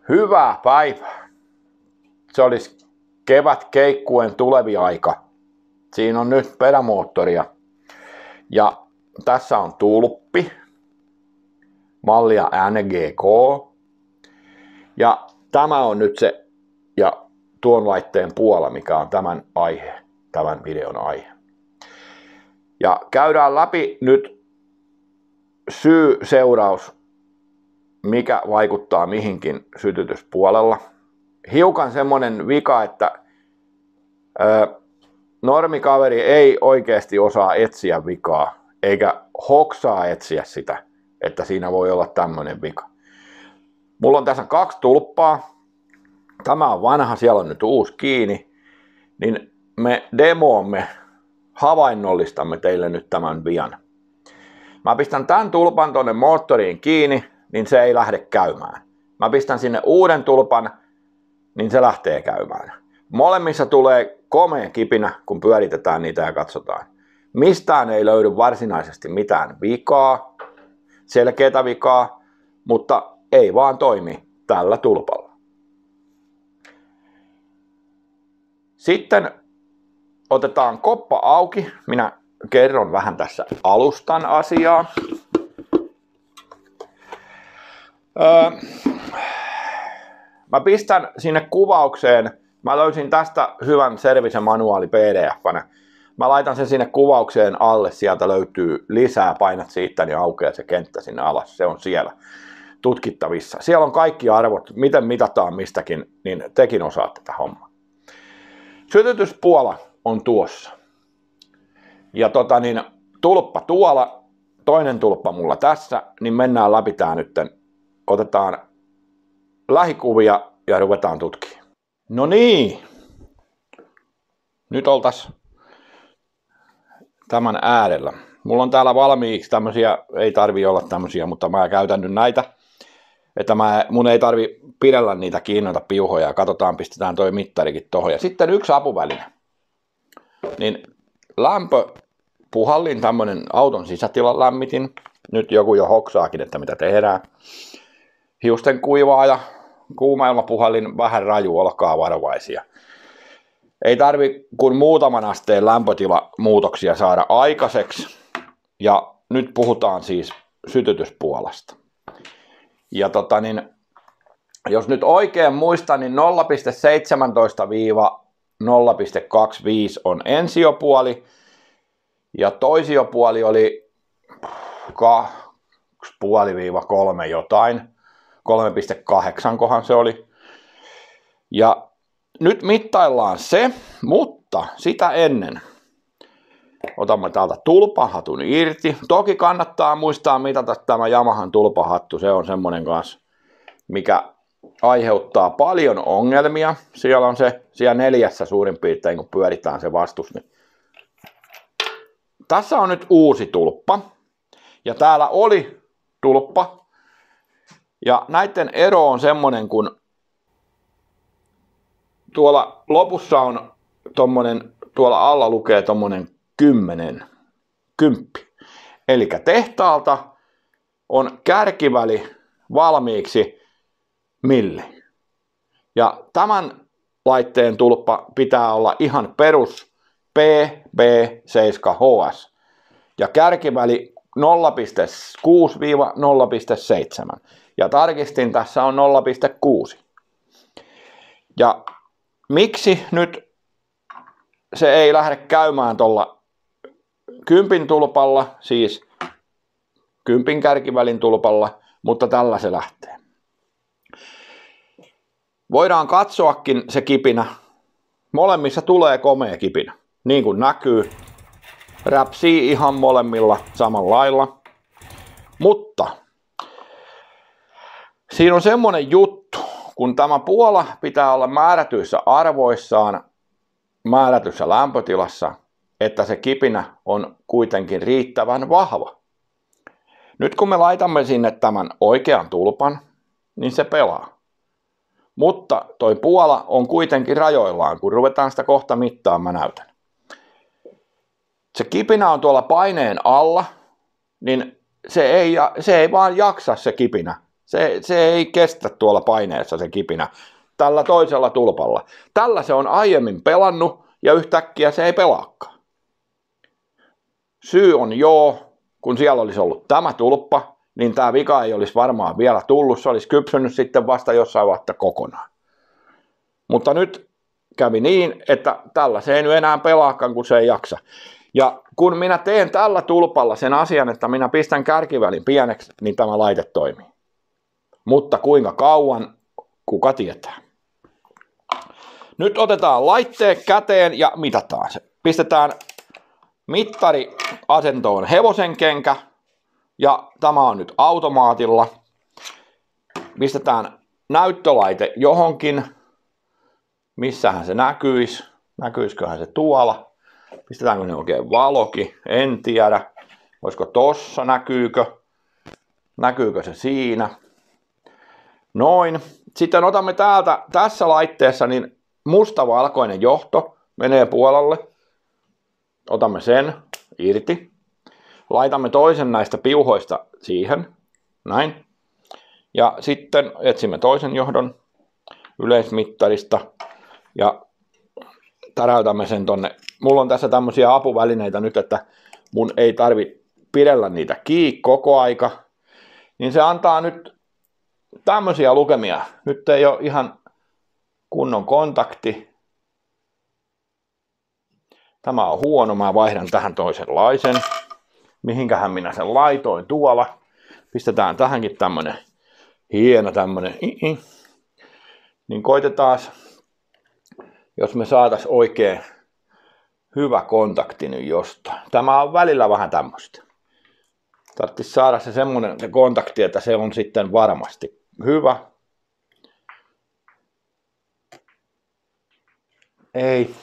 Hyvää päivää. Se olisi kevätkeikkuen tulevi aika. Siinä on nyt perämoottoria. Ja tässä on tulppi. Mallia NGK. Ja tämä on nyt se ja tuon laitteen puola, mikä on tämän videon aihe. Ja käydään läpi nyt syy-seuraus, mikä vaikuttaa mihinkin sytytyspuolella. Hiukan semmonen vika, että normikaveri ei oikeasti osaa etsiä vikaa, eikä hoksaa etsiä sitä, että siinä voi olla tämmönen vika. Mulla on tässä 2 tulppaa. Tämä on vanha, siellä on nyt uusi kiinni. Niin me demoomme, havainnollistamme teille nyt tämän vian. Mä pistän tämän tulpan tonne moottoriin kiinni, niin se ei lähde käymään. Mä pistän sinne uuden tulpan, niin se lähtee käymään. Molemmissa tulee komea kipinä, kun pyöritetään niitä ja katsotaan. Mistään ei löydy varsinaisesti mitään vikaa, selkeätä vikaa, mutta ei vaan toimi tällä tulpalla. Sitten otetaan koppa auki. Minä kerron vähän tässä alustan asiaa. Mä pistän sinne kuvaukseen, mä löysin tästä hyvän service-manuaali PDF-nä. Mä laitan sen sinne kuvaukseen alle, sieltä löytyy lisää, painat siitä, niin aukeaa se kenttä sinne alas, se on siellä tutkittavissa. Siellä on kaikki arvot, miten mitataan mistäkin, niin tekin osaatte tätä hommaa. Sytytyspuola on tuossa. Ja tulppa tuolla, toinen tulppa mulla tässä, niin mennään läpi tää nytten. Otetaan lähikuvia ja ruvetaan tutkimaan. No niin. Nyt oltais tämän äärellä. Mulla on täällä valmiiksi tämmösiä, ei tarvi olla tämmösiä, mutta mä käytän nyt näitä. Että mun ei tarvi pidellä niitä kiinnoita piuhoja ja katsotaan, pistetään toi mittarikin tohon. Ja sitten yksi apuväline. Niin lämpöpuhallin, tämmönen auton sisätilan lämmitin. Nyt joku jo hoksaakin, että mitä tehdään. Hiusten kuivaaja, kuumailmapuhallin, vähän raju, olkaa varovaisia. Ei tarvi kuin muutaman asteen lämpötilamuutoksia saada aikaiseksi. Ja nyt puhutaan siis sytytyspuolasta. Ja jos nyt oikein muistan, niin 0,17-0,25 on ensiopuoli. Ja toisiopuoli oli 2,5-3 jotain. 3,8 kohan se oli. Ja nyt mittaillaan se, mutta sitä ennen otamme täältä tulpahatun irti. Toki kannattaa muistaa mitata tämä Yamahan tulpahattu. Se on semmonen kanssa, mikä aiheuttaa paljon ongelmia. Siellä on se siellä 4 suurin piirtein, kun pyöritään se vastus. Niin. Tässä on nyt uusi tulppa. Ja täällä oli tulppa. Ja näiden ero on semmonen, kun tuolla lopussa on tommonen, tuolla alla lukee tommonen 10. Eli tehtaalta on kärkiväli valmiiksi milli. Ja tämän laitteen tulppa pitää olla ihan perus PB7HS. Ja kärkiväli 0,6-0,7. Ja tarkistin, tässä on 0,6. Ja miksi nyt se ei lähde käymään tuolla 10 tulpalla, siis 10 kärkivälin tulpalla, mutta tällä se lähtee. Voidaan katsoakin se kipinä. Molemmissa tulee komea kipinä. Niin kuin näkyy. Räpsii ihan molemmilla samalla lailla. Mutta siinä on semmonen juttu, kun tämä puola pitää olla määrätyissä arvoissaan, määrätyssä lämpötilassa, että se kipinä on kuitenkin riittävän vahva. Nyt kun me laitamme sinne tämän oikean tulpan, niin se pelaa. Mutta toi puola on kuitenkin rajoillaan, kun ruvetaan sitä kohta mittaan, mä näytän. Se kipinä on tuolla paineen alla, niin se ei vaan jaksa se kipinä Se ei kestä tuolla paineessa se kipinä. Tällä toisella tulpalla. Tällä se on aiemmin pelannut ja yhtäkkiä se ei pelaakaan. Syy on kun siellä olisi ollut tämä tulppa, niin tämä vika ei olisi varmaan vielä tullut. Se olisi kypsynyt sitten vasta jossain vaiheessa kokonaan. Mutta nyt kävi niin, että tällä se ei nyt enää pelaakaan, kun se ei jaksa. Ja kun minä teen tällä tulpalla sen asian, että minä pistän kärkivälin pieneksi, niin tämä laite toimii. Mutta kuinka kauan, kuka tietää. Nyt otetaan laitteet käteen ja mitataan se. Pistetään mittari asentoon hevosenkenkä ja tämä on nyt automaatilla. Pistetään näyttölaite johonkin. Missähän se näkyisi? Näkyisiköhän se tuolla? Pistetäänkö ne oikein valokin? En tiedä. Voisiko tossa? Näkyykö se siinä? Noin. Sitten otamme täältä tässä laitteessa niin mustavalkoinen johto menee puolelle. Otamme sen irti. Laitamme toisen näistä piuhoista siihen. Näin. Ja sitten etsimme toisen johdon yleismittarista ja täräytämme sen tonne. Mulla on tässä tämmöisiä apuvälineitä nyt, että mun ei tarvi pidellä niitä kiinni koko aika. Niin se antaa nyt tämmöisiä lukemia. Nyt ei ole ihan kunnon kontakti. Tämä on huono, mä vaihdan tähän toisenlaisen. Mihinkähän minä sen laitoin tuolla. Pistetään tähänkin tämmönen hieno tämmönen. Niin koitetaan, jos me saatais oikein hyvä kontakti nyt jostain. Tämä on välillä vähän tämmöistä. Tarvitsisi saada se semmoinen se kontakti, että se on sitten varmasti hyvä. Ei.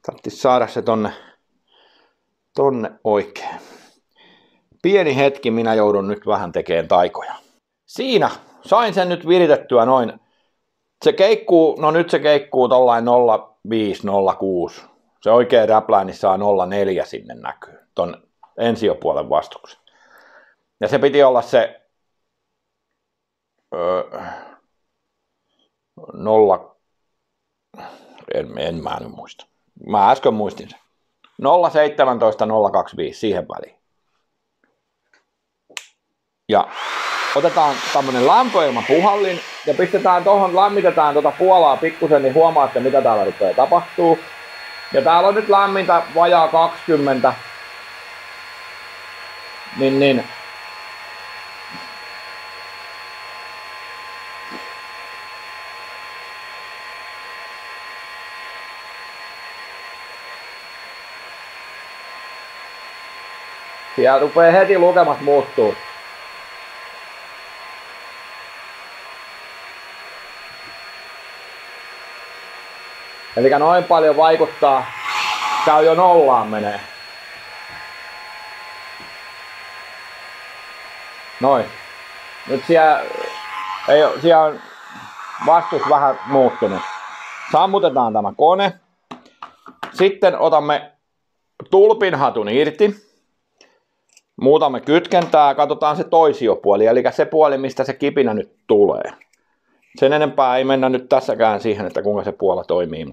Tarvitsisi saada se tonne oikein. Pieni hetki, minä joudun nyt vähän tekemään taikoja. Siinä sain sen nyt viritettyä noin. Se keikkuu, no nyt se keikkuu tollain 0,5-0,6. Se oikein räpläin saa 0,4 sinne näkyy. Ton ensiopuolen vastuksen. Ja se piti olla se 0, en mä nyt muista. Mä äsken muistin sen. 0,17-0,25 siihen väliin. Ja otetaan tämmönen lämpöilmapuhallin ja pistetään tohon, lämmitetään tuota puolaa pikkusen, niin huomaatte mitä täällä rupeaa tapahtuu. Ja täällä on nyt lämmintä vajaa 20. Niin. Siellä rupeaa heti lukemat muuttuu. Eli noin paljon vaikuttaa. Käy jo nollaan menee. Noin. Nyt siellä on vastus vähän muuttunut. Sammutetaan tämä kone. Sitten otamme tulpinhatun irti. Muutamme kytkentää, katsotaan se toisiopuoli, eli se puoli, mistä se kipinä nyt tulee. Sen enempää ei mennä nyt tässäkään siihen, että kuinka se puola toimii,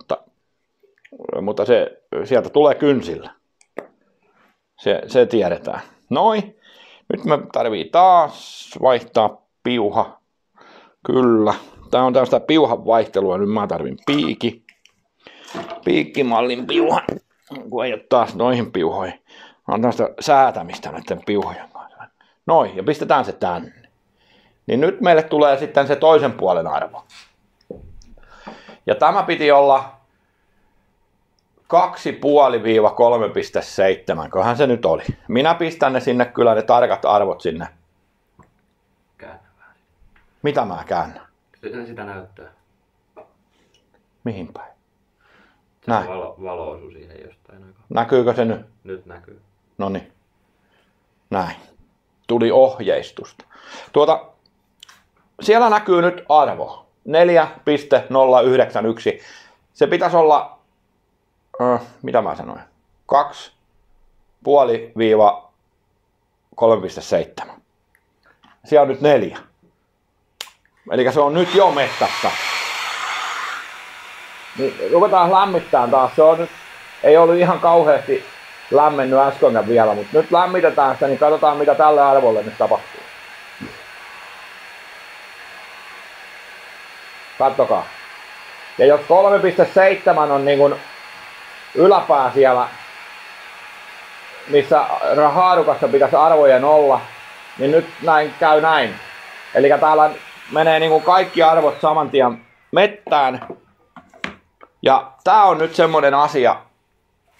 mutta se sieltä tulee kynsillä. Se tiedetään. Noin. Nyt me tarvii taas vaihtaa piuha. Kyllä. Tää on tällaista piuhan vaihtelua. Nyt mä tarvin piikkimallin piuhan. Kun ei ole taas noihin piuhoihin. On tällaista säätämistä näiden piuhojen kanssa. Noin. Ja pistetään se tänne. Niin nyt meille tulee sitten se toisen puolen arvo. Ja tämä piti olla 2,5-3,7, kohan se nyt oli. Minä pistän ne sinne kyllä ne tarkat arvot sinne. Käännä vähän. Mitä mä käännän? Sitä näyttää. Mihin päin? Se Näin. valo osui siihen jostain aikaa. Näkyykö se nyt? Nyt näkyy. Noniin. Näin. Tuli ohjeistusta. Siellä näkyy nyt arvo. 4,091. Se pitäisi olla, mitä mä sanoin, 2,5-3,7. Siellä on nyt 4. Eli se on nyt jo metsässä. Niin ruvetaan lämmittämään taas. Se on nyt, ei ollut ihan kauheasti lämmennyt äsken vielä, mutta nyt lämmitetään sitä, niin katsotaan mitä tälle arvolle nyt tapahtuu. Kattokaa. Ja jos 3,7 on niin kuin yläpää siellä, missä haarukassa pitäisi arvojen olla, niin nyt näin käy näin. Eli täällä menee niin kuin kaikki arvot saman tien mettään. Ja tää on nyt semmonen asia,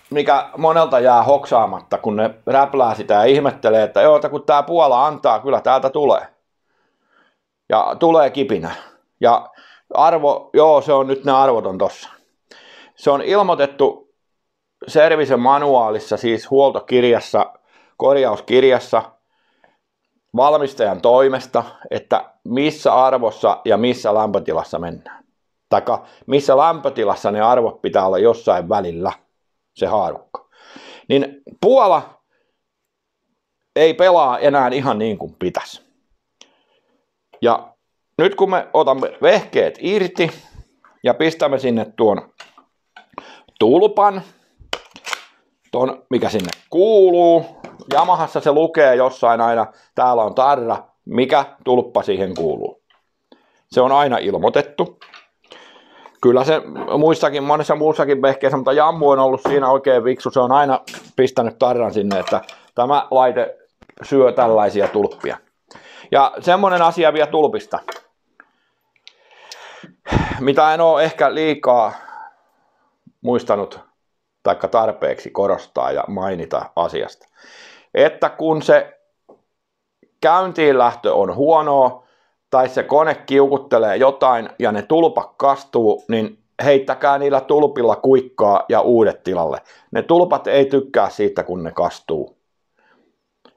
mikä monelta jää hoksaamatta, kun ne räplää sitä ja ihmettelee, että joo, kun tää Puola antaa, kyllä täältä tulee. Ja tulee kipinä. Ja arvo, joo, se on nyt ne arvot on tossa. Se on ilmoitettu service manuaalissa, siis huoltokirjassa, korjauskirjassa, valmistajan toimesta, että missä arvossa ja missä lämpötilassa mennään. Taikka missä lämpötilassa ne arvot pitää olla jossain välillä, se haarukka. Niin Puola ei pelaa enää ihan niin kuin pitäisi. Ja nyt kun me otamme vehkeet irti ja pistämme sinne tuon tulpan, ton mikä sinne kuuluu, Yamahassa se lukee jossain aina, täällä on tarra, mikä tulppa siihen kuuluu. Se on aina ilmoitettu. Kyllä se muissakin, monessa muussakin vehkeessä, mutta Jammu on ollut siinä oikein viksu. Se on aina pistänyt tarran sinne, että tämä laite syö tällaisia tulppia. Ja semmonen asia vielä tulpista, mitä en ole ehkä liikaa muistanut taikka tarpeeksi korostaa ja mainita asiasta. Että kun se käyntiinlähtö on huonoa, tai se kone kiukuttelee jotain ja ne tulpat kastuu, niin heittäkää niillä tulpilla kuikkaa ja uudet tilalle. Ne tulpat ei tykkää siitä, kun ne kastuu.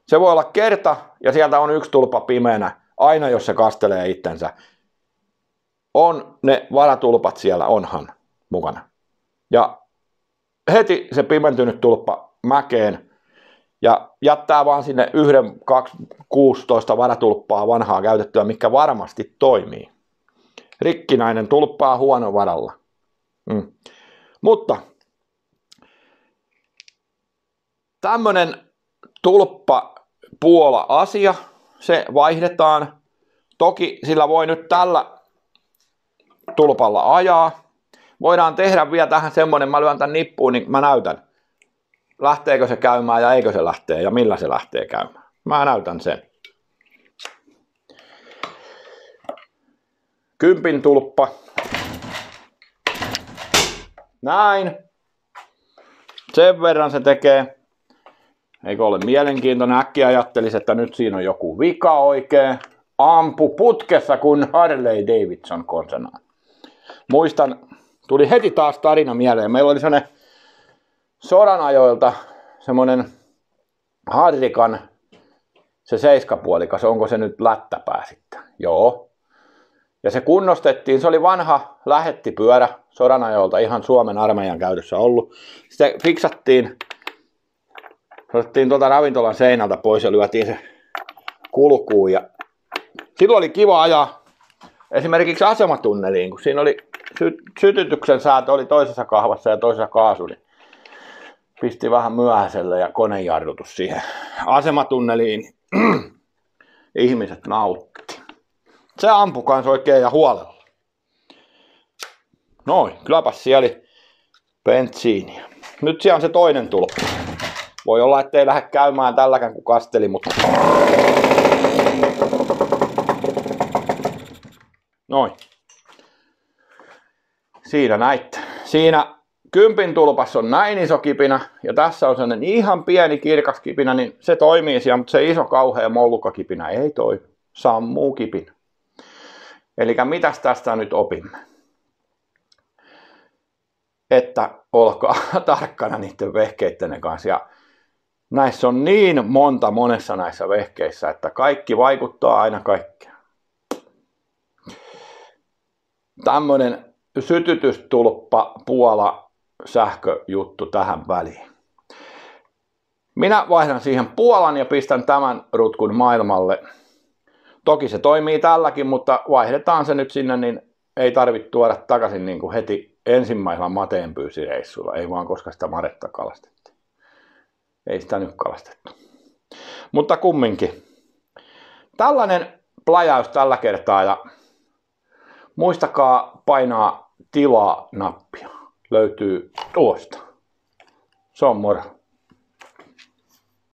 Se voi olla kerta ja sieltä on yksi tulppa pimeänä, aina jos se kastelee itsensä. On ne varatulpat siellä, onhan mukana. Ja heti se pimentynyt tulppa mäkeen ja jättää vaan sinne 1, 2, 16 varatulppaa vanhaa käytettyä, mikä varmasti toimii. Rikkinäinen tulppaa huono varalla. Mutta tämmönen tulppa Puola asia, se vaihdetaan. Toki sillä voi nyt tällä tulpalla ajaa. Voidaan tehdä vielä tähän semmonen, mä lyön tän nippuun, niin mä näytän. Lähteekö se käymään ja eikö se lähtee ja millä se lähtee käymään. Mä näytän sen. 10 tulppa. Näin. Sen verran se tekee. Eikö ole mielenkiintoinen? Äkkiä ajattelisi, että nyt siinä on joku vika oikein. Ampu putkessa kuin Harley Davidson konsanaan. Muistan, tuli heti taas tarina mieleen. Meillä oli sellainen sodan ajoilta semmonen Harrikan, se 7-puolikas, onko se nyt lättäpää sitten? Joo. Ja se kunnostettiin, se oli vanha lähettipyörä sodan ajoilta, ihan Suomen armeijan käytössä ollut. Sitten fiksattiin, otettiin tuolta ravintolan seinältä pois ja lyötiin se kulkuun. Ja silloin oli kiva ajaa esimerkiksi asematunneliin, kun siinä oli sytytyksen säätö oli toisessa kahvassa ja toisessa kaasu, niin pisti vähän myöhäiselle ja konejarrutus siihen asematunneliin. Ihmiset nautti. Se ampui kans oikein ja huolella. Noin, kylläpäs siellä oli bensiiniä. Nyt siellä on se toinen tulppa. Voi olla, ettei lähde käymään tälläkään kun kasteli, mutta... Noin. Siinä näitte. Siinä 10 tulpassa on näin iso kipinä ja tässä on sellainen ihan pieni kirkas kipinä, niin se toimii siellä, mutta se iso kauhea mollukakipinä ei toimi. Sammuu kipinä. Eli mitäs tästä nyt opimme? Että olkaa tarkkana niiden vehkeiden kanssa. Ja näissä on niin monessa näissä vehkeissä, että kaikki vaikuttaa aina kaikkeen. Tämmönen sytytystulppa Puola sähköjuttu tähän väliin. Minä vaihdan siihen Puolan ja pistän tämän rutkun maailmalle. Toki se toimii tälläkin, mutta vaihdetaan se nyt sinne, niin ei tarvitse tuoda takaisin niin kuin heti ensimmäisellä mateenpyysireissulla. Ei vaan koska sitä madetta kalastettiin. Ei sitä nyt kalastettu. Mutta kumminkin. Tällainen pläjäys tällä kertaa ja muistakaa painaa tilaa-nappia. Löytyy tuosta. Se on moro.